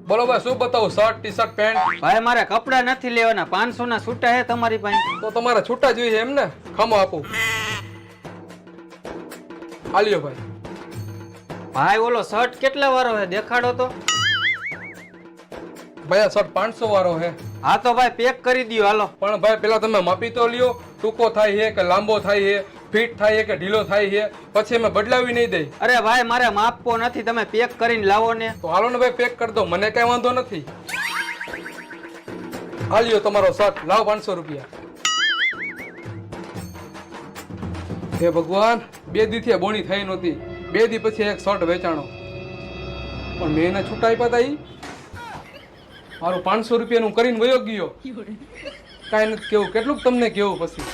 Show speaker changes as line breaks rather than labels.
બોલો ભાઈ શું બતાવું? Shirt, T shirt, pant?
ભાઈ મારે કપડા નથી લેવાના, 500 ના છૂટા હે તમારી પાસે?
તો તમારે છૂટા જોઈએ એમ ને? ખમો આપું. આલ્યો ભાઈ.
ભાઈ ઓલો શર્ટ કેટલા વાળો હે દેખાડો તો.
ભાઈ આ શર્ટ 500 વાળો હે.
હા તો ભાઈ પેક કરી દયો હાલો.
પણ ભાઈ પેલા તમે માપી તો લ્યો, ટૂંકો થાય છે કે લાંબો થાય છે, ફિટ થાય છે કે ઢીલો થાય છે, પછી અમે બદલાવી નહીં દઈ.
અરે ભાઈ મારે માપવો નથી, તમે પેક કરીને લાવો ને.
તો હાલો ને ભાઈ પેક કરી દો, મને કઈ વાંધો નથી. આલ્યો તમારો શર્ટ, લાવ 500 રૂપિયા. હે ભગવાન, 2 દી થી બોણી થઈ નહોતી, 2 દી પછી એક શર્ટ વેચાણો, પણ મેં એને છૂટા આપ્યા હતા. મારું 500 રૂપિયાનું કરીને વયો ગયો. કાંઈ નથી કેવું, કેટલું તમને કેવું પછી.